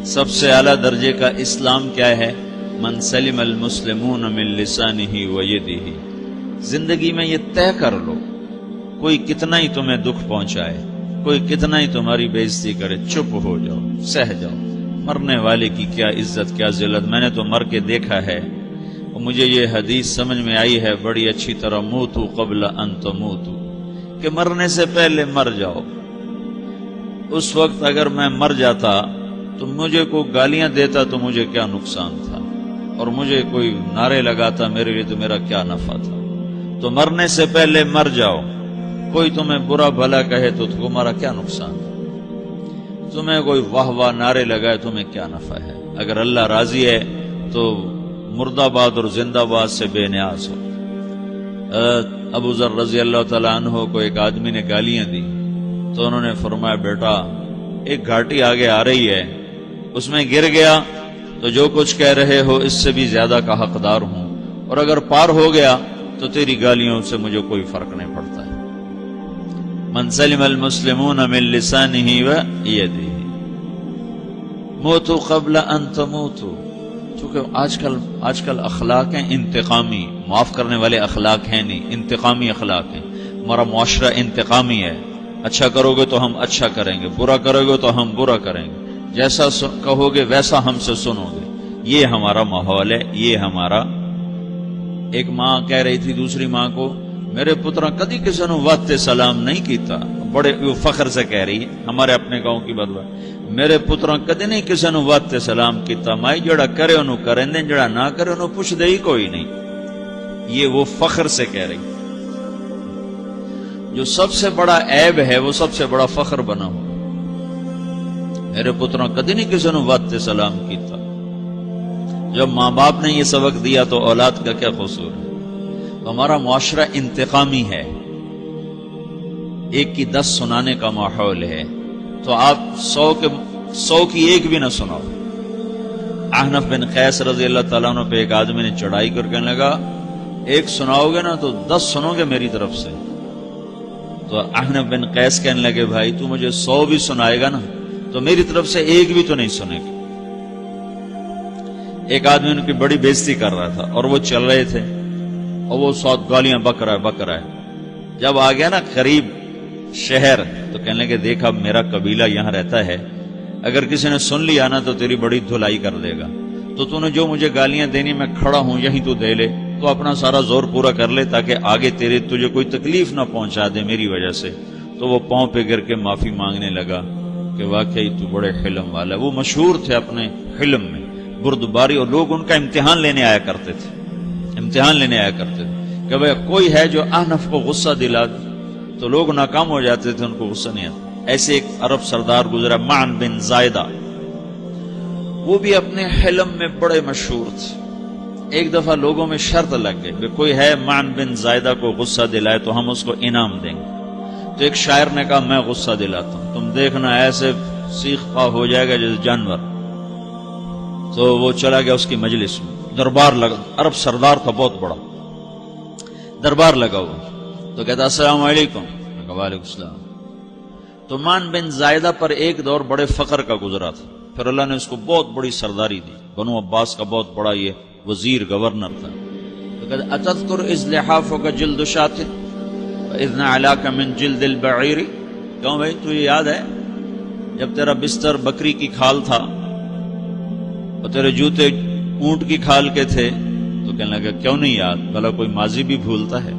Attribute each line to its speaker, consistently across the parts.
Speaker 1: سب سے اعلیٰ درجے کا اسلام کیا ہے؟ من سلم المسلمون من لسانہ و یدہ۔ زندگی میں یہ طے کر لو، کوئی کتنا ہی تمہیں دکھ پہنچائے، کوئی کتنا ہی تمہاری بےعزتی کرے، چپ ہو جاؤ، سہ جاؤ۔ مرنے والے کی کیا عزت، کیا ذلت، میں نے تو مر کے دیکھا ہے، اور مجھے یہ حدیث سمجھ میں آئی ہے بڑی اچھی طرح، موتو قبل ان تموتو، کہ مرنے سے پہلے مر جاؤ۔ اس وقت اگر میں مر جاتا تو مجھے کوئی گالیاں دیتا تو مجھے کیا نقصان تھا، اور مجھے کوئی نعرے لگاتا میرے لیے تو میرا کیا نفع تھا۔ تو مرنے سے پہلے مر جاؤ، کوئی تمہیں برا بھلا کہے تو تمہارا کیا نقصان ہے، تمہیں کوئی واہ واہ نعرے لگائے تمہیں کیا نفع ہے۔ اگر اللہ راضی ہے تو مرد آباد اور زندہ باد سے بے نیاز ہو۔ ابو ذر رضی اللہ تعالیٰ عنہ کو ایک آدمی نے گالیاں دی تو انہوں نے فرمایا، بیٹا ایک گھاٹی آگے آ رہی ہے، اس میں گر گیا تو جو کچھ کہہ رہے ہو اس سے بھی زیادہ کا حقدار ہوں، اور اگر پار ہو گیا تو تیری گالیوں سے مجھے کوئی فرق نہیں پڑتا ہے۔ من سلم المسلمون من لسانہ و یدہ موتوا قبل ان تموتوا۔ چونکہ آج کل اخلاق ہیں انتقامی، معاف کرنے والے اخلاق ہیں نہیں، انتقامی اخلاق ہیں۔ ہمارا معاشرہ انتقامی ہے، اچھا کرو گے تو ہم اچھا کریں گے، برا کرو گے تو ہم برا کریں گے، جیسا کہو گے ویسا ہم سے سنو گے۔ یہ ہمارا ماحول ہے، یہ ہمارا۔ ایک ماں کہہ رہی تھی دوسری ماں کو، میرے پترا کدی کسی نے واسطے سلام نہیں کیتا، بڑے فخر سے کہہ رہی ہے، ہمارے اپنے گاؤں کی بات، میرے پترا کدی نہیں کسی نے واسطے سلام کیتا، مائی جڑا کرے انہوں کریں دیں، جڑا نہ کرے انہوں پوچھ دے ہی کوئی نہیں۔ یہ وہ فخر سے کہہ رہی، جو سب سے بڑا عیب ہے وہ سب سے بڑا فخر بنا ہوا۔ میرے پترا کدی نہیں کسی نے واسطے سلام کیتا۔ جب ماں باپ نے یہ سبق دیا تو اولاد کا کیا قصور ہے؟ ہمارا معاشرہ انتقامی ہے، ایک کی 10 سنانے کا ماحول ہے، تو آپ 100 کی ایک بھی نہ سناؤ۔ احنف بن قیس رضی اللہ تعالیٰ عنہ پہ ایک آدمی نے چڑھائی کر کہنے لگا، ایک سناؤ گے نا تو 10 سنو گے میری طرف سے۔ تو احنف بن قیس کہنے لگے، بھائی تو مجھے 100 بھی سنائے گا نا تو میری طرف سے ایک بھی تو نہیں سنے گا۔ ایک آدمی ان کی بڑی بےزتی کر رہا تھا اور وہ چل رہے تھے، اور وہ 100 گالیاں بک رہا ہے۔ جب آ گیا نا قریب شہر تو کہنے لگے، دیکھا میرا قبیلہ یہاں رہتا ہے، اگر کسی نے سن لیا نا تو تیری بڑی دھلائی کر دے گا، تو نے جو مجھے گالیاں دینی میں کھڑا ہوں یہیں تو دے لے، تو اپنا سارا زور پورا کر لے تاکہ آگے تجھے کوئی تکلیف نہ پہنچا دے میری وجہ سے۔ تو وہ پاؤں پہ گر کے معافی مانگنے لگا کہ واقعی تو بڑے حلم والا ہے۔ وہ مشہور تھے اپنے حلم میں، بردباری، اور لوگ ان کا امتحان لینے آیا کرتے تھے، کہ بھئی کوئی ہے جو احنف کو غصہ دلا دے، تو لوگ ناکام ہو جاتے تھے، ان کو غصہ نہیں آتا۔ ایسے ایک عرب سردار گزرا، معن بن زائدہ، وہ بھی اپنے حلم میں بڑے مشہور تھے۔ ایک دفعہ لوگوں میں شرط لگ گئی کہ کوئی ہے معن بن زائدہ کو غصہ دلائے تو ہم اس کو انعام دیں گے۔ تو ایک شاعر نے کہا، میں غصہ دلاتا ہوں، تم دیکھنا ایسے سیخ پا ہو جائے گا جیسے جانور۔ تو وہ چلا گیا اس کی مجلس میں، دربار لگا، عرب سردار تھا بہت بڑا، دربار لگا ہوا، تو کہتا السلام علیکم، وعلیکم السلام۔ تو معن بن زائدہ پر ایک دور بڑے فقر کا گزرا تھا، پھر اللہ نے اس کو بہت بڑی سرداری دی، بنو عباس کا بہت بڑا یہ وزیر گورنر تھا۔ تو کہتا اتذکر اذ لحافک جلد شاۃ واذ نعلاک من جلد البعیر، کیوں بھائی تجھے یاد ہے جب تیرا بستر بکری کی کھال تھا اور تیرے جوتے اونٹ کی کھال کے تھے؟ تو کہنے لگا کیوں نہیں یاد، بھلا کوئی ماضی بھی بھولتا ہے؟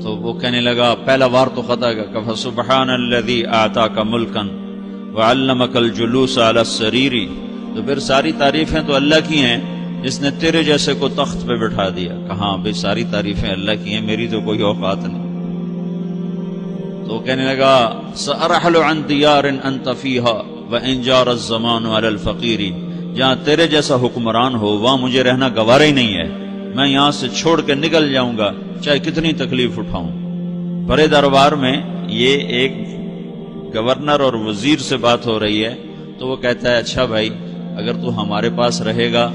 Speaker 1: تو وہ کہنے لگا، پہلا وار تو خطا گیا، کہ فسبحان الذی آتاک ملکا وعلمک الجلوس علی السریر۔ تو پھر ساری تعریفیں تو اللہ کی ہیں جس نے تیرے جیسے کو تخت پہ بٹھا دیا۔ کہاں بھئی ساری تعریفیں اللہ کی ہیں، میری تو کوئی اوقات نہیں۔ تو کہنے لگا، سأرحل عن دیار انت فیہا وان جار الزمان علی الفقیر، جہاں تیرے جیسا حکمران ہو وہاں مجھے رہنا گوارا ہی نہیں ہے، میں یہاں سے چھوڑ کے نکل جاؤں گا چاہے کتنی تکلیف اٹھاؤں۔ بڑے دربار میں یہ ایک گورنر اور وزیر سے بات ہو رہی ہے، تو وہ کہتا ہے اچھا بھائی اگر تو ہمارے پاس رہے گا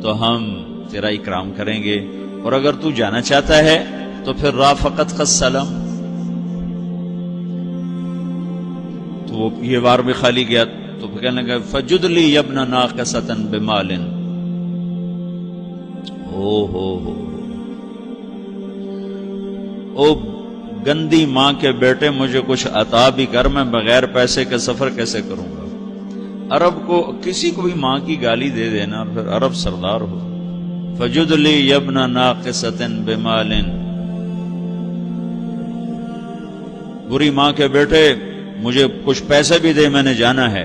Speaker 1: تو ہم تیرا اکرام کریں گے، اور اگر تو جانا چاہتا ہے تو پھر رافقت کا سلام، تو وہ یہ وار بھی خالی گیا تو پھر کہنے لگا فجد لی یبن ناقصۃ بمال، او گندی ماں کے بیٹے مجھے کچھ عطا بھی کر، میں بغیر پیسے کے سفر کیسے کروں گا؟ عرب کو کسی کو بھی ماں کی گالی دے دینا پھر عرب سردار ہو. فجد لی یبن ناقصۃ بمال، بری ماں کے بیٹے مجھے کچھ پیسے بھی دے، میں نے جانا ہے.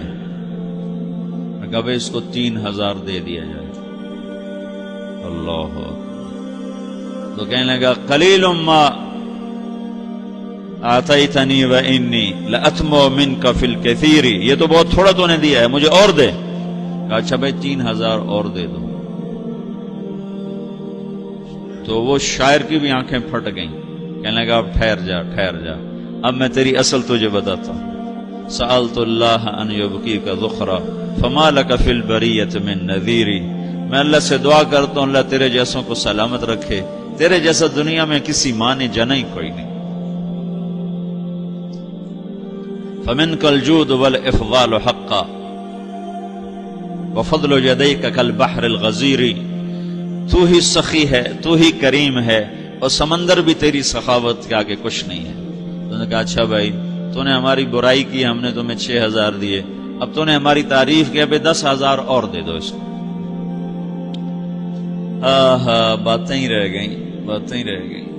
Speaker 1: میں کہا بھائی اس کو 3000 دے دیا جائے. اللہ تو کہنے لگا قلیل ما آتیتنی و انی لأتمو منک فی الکثیر، یہ تو بہت تھوڑا تو نے دیا ہے، مجھے اور دے. کہا اچھا بھائی 3000 اور دے دو. تو وہ شاعر کی بھی آنکھیں پھٹ گئیں. کہنے لگا اب ٹھہر جا ٹھہر جا، اب میں تیری اصل تجھے بتاتا ہوں. سألت اللہ ان یبقیک ذخرا فما لک فی البریۃ من نذیر، میں اللہ سے دعا کرتا ہوں اللہ تیرے جیسوں کو سلامت رکھے، تیرے جیسا دنیا میں کسی ماں نے جنا ہی کوئی نہیں. فمنک الجود والافضال حقا وفضل یدیک کالبحر الغزیر، تو ہی سخی ہے، تو ہی کریم ہے، اور سمندر بھی تیری سخاوت کے آگے کچھ نہیں ہے. تو نے کہا اچھا بھائی تو نے ہماری برائی کی، ہم نے تمہیں 6000 دیے، اب تو نے ہماری تعریف کی، اب 10,000 اور دے دو اس کو. باتیں ہی رہ گئیں، باتیں ہی رہ گئیں.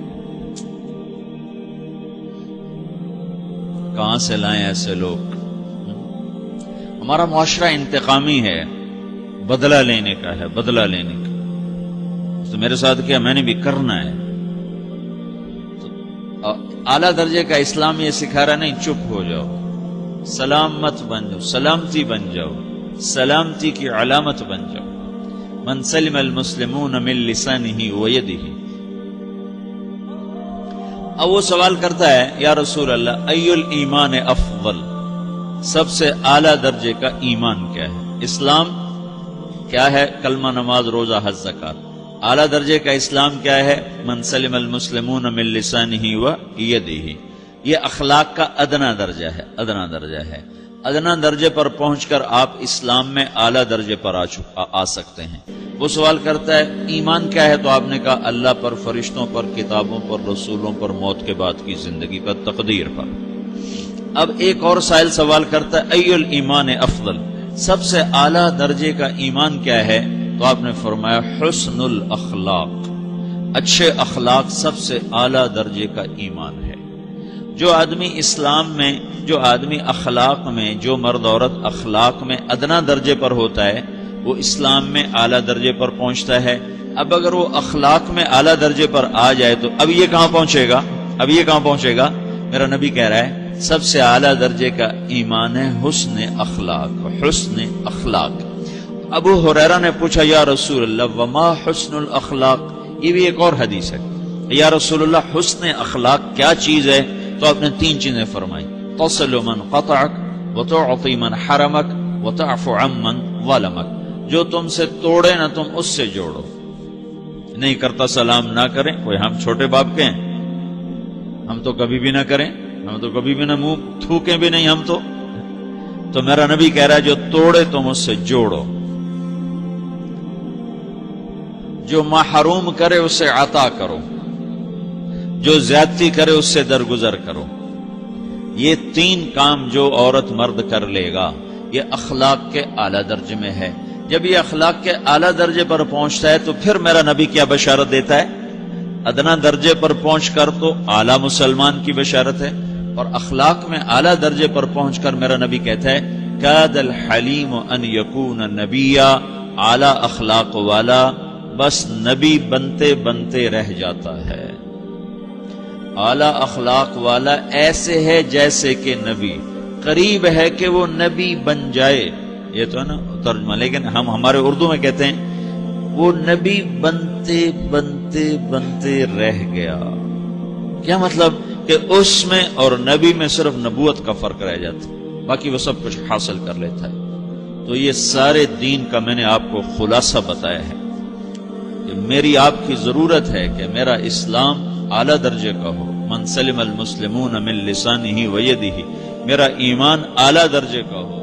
Speaker 1: کہاں سے لائیں ایسے لوگ؟ ہمارا معاشرہ انتقامی ہے، بدلہ لینے کا ہے، بدلہ لینے کا. تو میرے ساتھ کیا میں نے بھی کرنا ہے. اعلیٰ درجے کا اسلام یہ سکھا رہا نہیں چپ ہو جاؤ، سلامت بن جاؤ، سلامتی بن جاؤ، سلامتی کی علامت بن جاؤ. من سلم المسلمون من لسانہ ویدہ. اب وہ سوال کرتا ہے یا رسول اللہ ای الایمان افضل، سب سے اعلیٰ درجے کا ایمان کیا ہے؟ اسلام کیا ہے؟ کلمہ، نماز، روزہ، حج، زکوٰۃ. اعلیٰ درجے کا اسلام کیا ہے؟ من سلم المسلمون من لسانہ و یدہ. یہ اخلاق کا ادنا درجہ ہے، ادنا درجہ ہے. ادنا درجے پر پہنچ کر آپ اسلام میں اعلیٰ درجے پر آ سکتے ہیں. وہ سوال کرتا ہے ایمان کیا ہے؟ تو آپ نے کہا اللہ پر، فرشتوں پر، کتابوں پر، رسولوں پر، موت کے بعد کی زندگی پر، تقدیر پر. اب ایک اور سائل سوال کرتا ہے ای الایمان افضل، سب سے اعلیٰ درجے کا ایمان کیا ہے؟ تو آپ نے فرمایا حسن الاخلاق، اچھے اخلاق سب سے اعلیٰ درجے کا ایمان ہے. جو آدمی اسلام میں، جو آدمی اخلاق میں، جو مرد عورت اخلاق میں ادنا درجے پر ہوتا ہے وہ اسلام میں اعلیٰ درجے پر پہنچتا ہے. اب اگر وہ اخلاق میں اعلیٰ درجے پر آ جائے تو اب یہ کہاں پہنچے گا؟ اب یہ کہاں پہنچے گا؟ میرا نبی کہہ رہا ہے سب سے اعلیٰ درجے کا ایمان ہے حسن اخلاق، حسن اخلاق. ابو ہریرہ نے پوچھا یا رسول اللہ وما حسن الاخلاق، یہ بھی ایک اور حدیث ہے. یا رسول اللہ حسن اخلاق کیا چیز ہے؟ تو آپ نے 3 چیزیں فرمائی، تصل من قطعک وتعطی من حرمک وتعفو عمن ظلمک. جو تم سے توڑے نہ تم اس سے جوڑو. نہیں کرتا سلام نہ کریں، کوئی ہم چھوٹے باپ کے ہیں، ہم تو کبھی بھی نہ کریں، ہم تو کبھی بھی نہ منہ تھوکیں بھی نہیں ہم تو میرا نبی کہہ رہا ہے جو توڑے تم اس سے جوڑو، جو محروم کرے اسے عطا کرو، جو زیادتی کرے اس سے درگزر کرو. یہ 3 کام جو عورت مرد کر لے گا یہ اخلاق کے اعلیٰ درجے میں ہے. جب یہ اخلاق کے اعلیٰ درجے پر پہنچتا ہے تو پھر میرا نبی کیا بشارت دیتا ہے؟ ادنا درجے پر پہنچ کر تو اعلیٰ مسلمان کی بشارت ہے، اور اخلاق میں اعلیٰ درجے پر پہنچ کر میرا نبی کہتا ہے کاد الحلیم ان یکون نبیا، اعلیٰ اخلاق والا بس نبی بنتے بنتے رہ جاتا ہے. اعلیٰ اخلاق والا ایسے ہے جیسے کہ نبی، قریب ہے کہ وہ نبی بن جائے. یہ تو ہے نا ترجمہ، لیکن ہم ہمارے اردو میں کہتے ہیں وہ نبی بنتے بنتے بنتے رہ گیا. کیا مطلب؟ کہ اس میں اور نبی میں صرف نبوت کا فرق رہ جاتا، باقی وہ سب کچھ حاصل کر لیتا ہے. تو یہ سارے دین کا میں نے آپ کو خلاصہ بتایا ہے کہ میری آپ کی ضرورت ہے کہ میرا اسلام اعلیٰ درجے کا ہو، من سلم المسلمون من لسانہ و یدہ، میرا ایمان اعلیٰ درجے کا ہو،